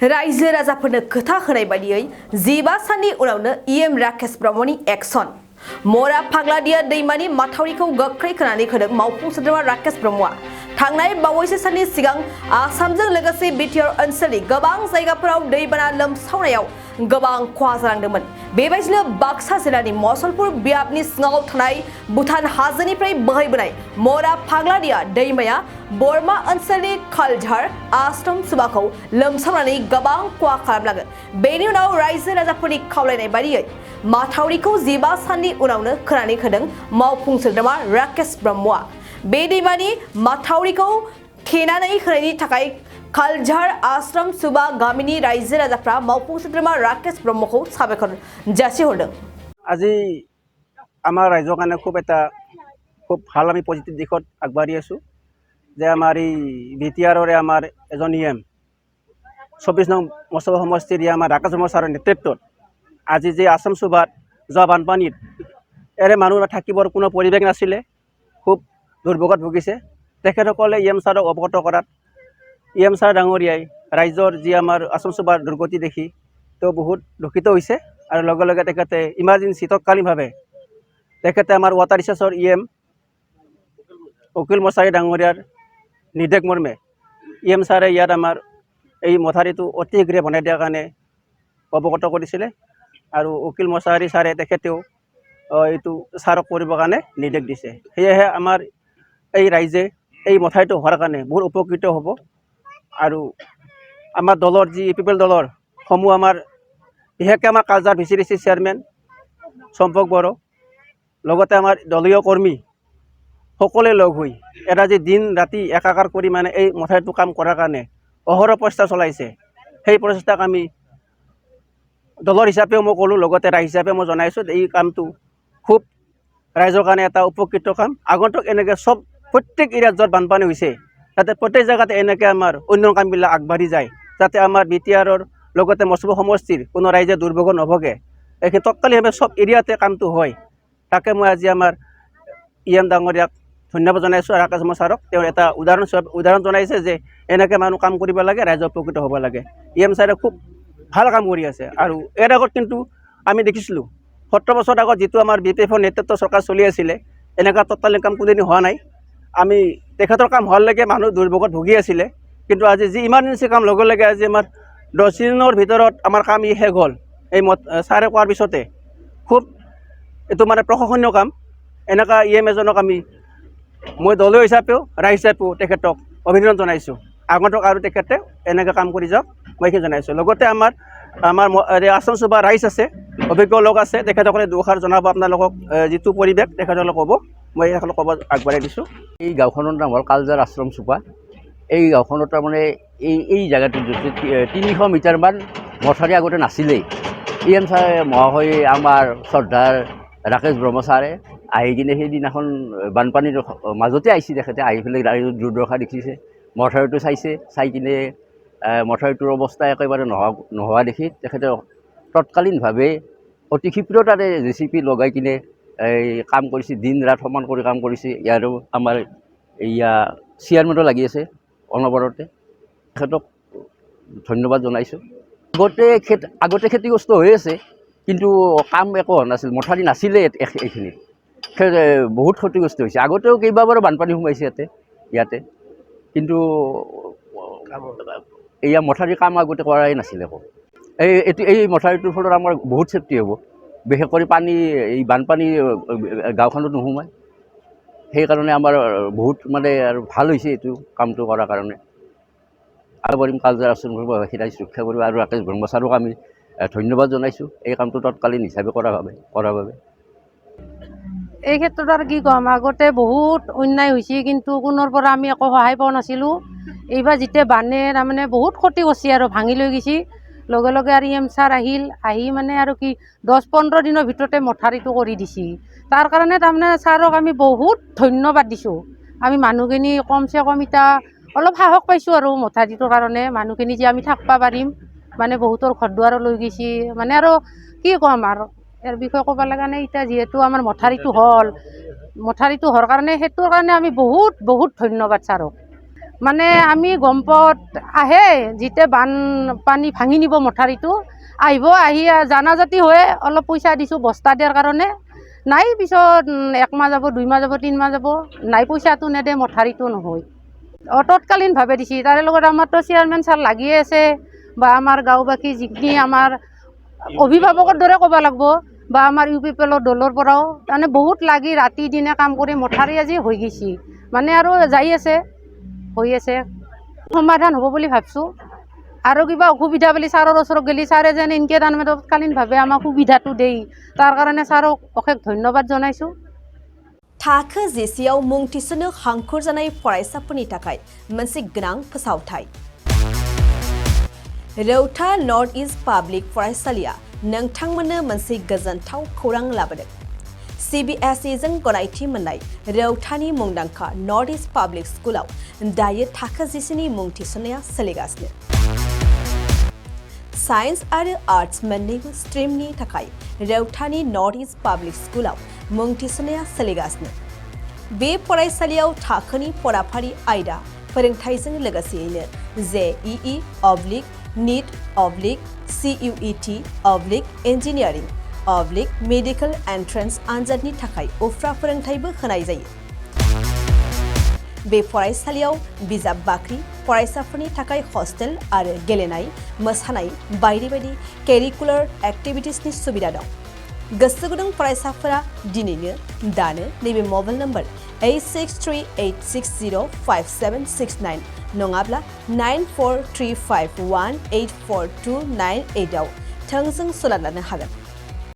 रायजो राजाफोरनो खोथा होनाय बायदियै 15 साननि उनावनो इएम राकेश ब्रह्मनि एक्शन मरा फाग्लादिया दैमानि माथावरिखौ गोख्रै खोनानै होदों मावफुं सोद्रोमा राकेश ब्रह्मआ थांनाय बावैसो साननि सिगां आसामजों लोगोसे बिटिआर ओनसोलनि गोबां जायगाफोराव दैबाना लोमसावनायाव गोबां खहा जालांदोंमोन। बेबायदिनो बाक्सा जिल्लानि मसलपुर बियाबनि सिङाव थानाय भुटान हाजोनिफ्राय बोहैबोनाय मरा फाग्लादिया दैमाया बरमा ओनसोलनि खालझार आश्रम सुबाखौ लोमसावनानै गोबां खहा खालामलाङो। बेनि उनाव रायजो राजाफोरनि खावलायनाय बायदियै माथावरिखौ 15 साननि उनावनो खोनानै होदों मावफुं सोद्रोमा राकेश ब्रह्मआ। बे दैमानि माथावरिखौ थेनानै होनायनि थाखाय खालझार आश्रम सुबा गामिनि रायजो राजाफ्रा मावफुं सोद्रोमा राकेश ब्रह्मखौ साबायखर जासिहरदों। আজি আমাৰ ৰাইজৰ কাৰণে খুব ভাল আমি পজিটিভ দিশত আগবাঢ়ি আছোঁ যে আমাৰ এই বিটিআৰৰে আমাৰ এজন ইএম 24 নং মছলা সমষ্টিৰ আমাৰ ৰাকেশ ব্ৰহ্ম ছাৰৰ নেতৃত্বত আজি যে আসাম সুবাত যোৱা বানপানীত এৰে মানুহ থাকিবৰ কোনো পৰিৱেশ নাছিলে, খুব দুৰ্ভোগত ভুগিছে। তেখেতসকলে ইএম ছাৰক অৱগত কৰাত ইএম ছাৰ ডাঙৰীয়াই ৰাইজৰ যি আমাৰ আসাম সুবাৰ দুৰ্গতি দেখি তেওঁ বহুত দুখিত হৈছে আৰু লগে লগে তেখেতে ইমাৰ্জেঞ্চি তৎকালীনভাৱে তেখেতে আমাৰ ৱাটাৰ ৰিচাৰ্চৰ ইএম উকিল মছাৰী ডাঙৰীয়াৰ নিৰ্দেশ মৰ্মে ইএম ছাৰে ইয়াত আমাৰ এই মথাৰিটো অতি শীঘ্ৰে বনাই দিয়াৰ কাৰণে অৱগত কৰিছিলে আৰু উকিল মছাৰী ছাৰে তেখেতেও এইটো ছাৰক কৰিবৰ কাৰণে নিৰ্দেশ দিছে। সেয়েহে আমাৰ এই ৰাইজে এই মথাৰিটো হোৱাৰ কাৰণে বহুত উপকৃত হ'ব আৰু আমাৰ দলৰ যি পিপল দলৰ সমূহ আমাৰ বিশেষকৈ আমাৰ কালজাৰ ভিচিডিচি চেয়াৰমেন চম্পক বড়ো লগতে আমাৰ দলীয় কৰ্মী সকলোৱে লগ হৈ এটা যি দিন ৰাতি একাকাৰ কৰি মানে এই মথাৰিটো কাম কৰাৰ কাৰণে অহৰহ প্ৰচেষ্টা চলাইছে। সেই প্ৰচেষ্টাক আমি দলৰ হিচাপেও মই ক'লোঁ, লগতে ৰাইজ হিচাপে মই জনাইছোঁ এই কামটো খুব ৰাইজৰ কাৰণে এটা উপকৃত কাম। আগন্তুক এনেকৈ প্ৰত্যেক এৰিয়াত য'ত বানপানী হৈছে যাতে প্ৰত্যেক জেগাতে এনেকৈ আমাৰ অন্য কামবিলাক আগবাঢ়ি যায়, যাতে আমাৰ বিটিআৰৰ লগতে মছলা সমষ্টিৰ কোনো ৰাইজে দুৰ্ভোগ নভোগে, এইখিনি তৎকালীনভাৱে চব এৰিয়াতে কামটো হয়। তাকে মই আজি আমাৰ ইএম ডাঙৰীয়াক ধন্যবাদ জনাইছোঁ। ৰাকেশ ব্ৰহ্ম ছাৰক তেওঁ এটা উদাহৰণ জনাইছে যে এনেকৈ মানুহ কাম কৰিব লাগে, ৰাইজ উপকৃত হ'ব লাগে। ইএম ছাৰে খুব ভাল কাম কৰি আছে। আৰু ইয়াৰ আগত কিন্তু আমি দেখিছিলোঁ 17 বছৰ আগত যিটো আমাৰ বিপিএফৰ নেতৃত্ব চৰকাৰ চলি আছিলে এনেকুৱা তৎকালীন কাম কোনোদিন হোৱা নাই। আমি তেখেতৰ কাম হোৱালৈকে মানুহ দুৰ্ভোগত ভুগি আছিলে, কিন্তু আজি যি ইমাৰ্জেঞ্চি কাম লগে লগে আজি আমাৰ 10 দিনৰ ভিতৰত আমাৰ কাম শেষ হ'ল। এই ছাৰে কোৱাৰ পিছতে খুব এইটো মানে প্ৰশংসনীয় কাম। এনেকুৱা ইএম এজনক মই দলীয় হিচাপেও ৰাইজ হিচাপেও তেখেতক অভিনন্দন জনাইছোঁ। আগন্তুক আৰু তেখেতে এনেকৈ কাম কৰি যাওক মই এইখিনি জনাইছোঁ। লগতে আমাৰ আসাম সুবা ৰাইজ আছে, অভিজ্ঞ লোক আছে, তেখেতসকলে দুষাৰ জনাব আপোনালোকক যিটো পৰিৱেশ তেখেতসকলে ক'ব, মই সেইসকলক ক'ব আগবঢ়াই দিছোঁ। এই গাঁওখনৰ নাম হ'ল কালজাৰ আশ্ৰম চুপা। এই গাঁওখনত তাৰমানে এই জেগাটোত 300 মিটাৰমান মথাৰি আগতে নাছিলেই। ইএম ছাৰে মহাশয় আমাৰ শ্ৰদ্ধাৰ ৰাকেশ ব্ৰহ্ম ছাৰে আহি কিনে সেইদিনাখন বানপানীৰ মাজতে আহিছে, তেখেতে আহি পেলাই ৰাইজৰ দুৰ্দশা দেখিছে, মথাৰিটো চাইছে, চাই কিনে মথাৰিটোৰ অৱস্থা একেবাৰে নোহোৱা দেখি তেখেতে তৎকালীনভাৱে অতি ক্ষিপ্ৰতাৰে জেচিপি লগাই কিনে এই কাম কৰিছে, দিন ৰাত সমান কৰি কাম কৰিছে। ইয়াৰো আমাৰ চেয়াৰমেনো লাগি আছে অনবৰতে, তেখেতক ধন্যবাদ জনাইছোঁ। আগতে ক্ষতিগ্ৰস্ত হৈ আছে, কিন্তু কাম একো হোৱা নাছিল, মথাৰি নাছিলে এইখিনিত, বহুত ক্ষতিগ্ৰস্ত হৈছে। আগতেও কেইবাবাৰো বানপানী সোমাইছে ইয়াতে, কিন্তু এয়া মথাৰিৰ কাম আগতে কৰাই নাছিলে একো। এই মথাৰিটোৰ ফলত আমাৰ বহুত চেফটি হ'ব, বিশেষ কৰি এই বানপানী গাঁওখনত নোসোমায়। সেইকাৰণে আমাৰ বহুত মানে আৰু ভাল হৈছে এইটো কামটো কৰাৰ কাৰণে। আৰু পাৰিম কালজাৰ আশ্ৰমৰ বাসীৰাই ৰক্ষা কৰিব। আৰু ৰাকেশ ব্ৰহ্ম ছাৰক আমি ধন্যবাদ জনাইছোঁ এই কামটো তৎকালীন হিচাপে কৰাৰ বাবে। এই ক্ষেত্ৰত আৰু কি ক'ম, আগতে বহুত অন্যায় হৈছে, কিন্তু কোনোৰ পৰা আমি একো সহায় পোৱা নাছিলোঁ। এইবাৰ যেতিয়া বানে তাৰমানে বহুত ক্ষতি কৰিছে আৰু ভাঙি লৈ গৈছে, লগে লগে আৰু ইএম ছাৰ আহি মানে আৰু কি 10-15 দিনৰ ভিতৰতে মথাৰিটো কৰি দিছে। তাৰ কাৰণে তাৰমানে ছাৰক আমি বহুত ধন্যবাদ দিছোঁ। আমি মানুহখিনি কমচে কম এতিয়া অলপ সাহস পাইছোঁ আৰু মথাৰিটোৰ কাৰণে, মানুহখিনি যে আমি থাকিব পাৰিম, মানে বহুতৰ ঘৰ দুৱাৰো লৈ গৈছে, মানে আৰু কি ক'ম আৰু ইয়াৰ বিষয়ে ক'ব লগা নাই। এতিয়া যিহেতু আমাৰ মথাৰিটো হোৱাৰ কাৰণে সেইটোৰ কাৰণে আমি বহুত ধন্যবাদ ছাৰক। মানে আমি গম পাওঁত আহে যেতিয়া বানপানী ভাঙি নিব মথাউৰিটো আহিব আহি জানাজাতি হৈ অলপ পইচা দিছোঁ বস্তা দিয়াৰ কাৰণে নাই পিছত 1 মাহ যাব 2 মাহ যাব 3 মাহ যাব নাই পইচাটো নেদে মথাউৰিটো নহয় তৎকালীনভাৱে দিছে তাৰে লগত আমাৰতো চেয়াৰমেন ছাৰ লাগিয়ে আছে বা আমাৰ গাঁওবাসী যিখিনি আমাৰ অভিভাৱকৰ দৰে ক'ব লাগিব বা আমাৰ UPPL দলৰ পৰাও তাৰমানে বহুত লাগি ৰাতি দিনে কাম কৰি মথাউৰি আজি হৈ গৈছে মানে আৰু যাই আছে হৈ আছে সমাধান হ'ব বুলি ভাবিছোঁ আৰু কিবা অসুবিধা বুলি ছাৰৰ ওচৰত গ'লে ছাৰে যেন এনেকৈ তাৰমানে তৎকালীনভাৱে আমাক সুবিধাটো দেই তাৰ কাৰণে ছাৰক অশেষ ধন্যবাদ জনাইছোঁ थाखो जिसेयाव मुं थिसननो हांखुर जानाय फरायसाफोरनि थाखाय मोनसे गोनां फोसावथाय रौता नर्थ इस्ट पाब्लिक फरायसालिया नोंथांमोननो मोनसे गोजोनथाव खौरां लाबोदों CBSE जों गनायथि मोननाय रौतानि मुंदांखा नर्थ इस्ट पाब्लिक स्कुलाव दायो थाखो जिसेनि मुं थिसननाया सोलिगासिनो साइन्स आरो आर्ट्स मोन्नैबो स्ट्रिमनि थाखाय रौतानि नर्थ इस्ट पाब्लिक स्कुलाव मुं थिसननाया सोलिगासिनो बे फरायसालियाव थाखोनि फराफारि आयदा फोरोंथायजों लोगोसेयैनो JEE NEET CUET engineering medical entrance आनजादनि थाखाय उफ्रा फोरोंथायबो होनाय जायो बे फरायसालियाव बिजाब बाख्रि फरायसाफोरनि थाखाय हस्टेल आरो गेलेनाय मोसानाय बायदि बायदि केरिकुलार एक्टिभिटिसनि सुबिदा दं गोसो गुदुं फरायसाफोरा दिनैनो दानो नैबे मबाइल नम्बर 8638605769 नङाब्ला 9435184298 आव थोंजों सोलाद लानो हागोन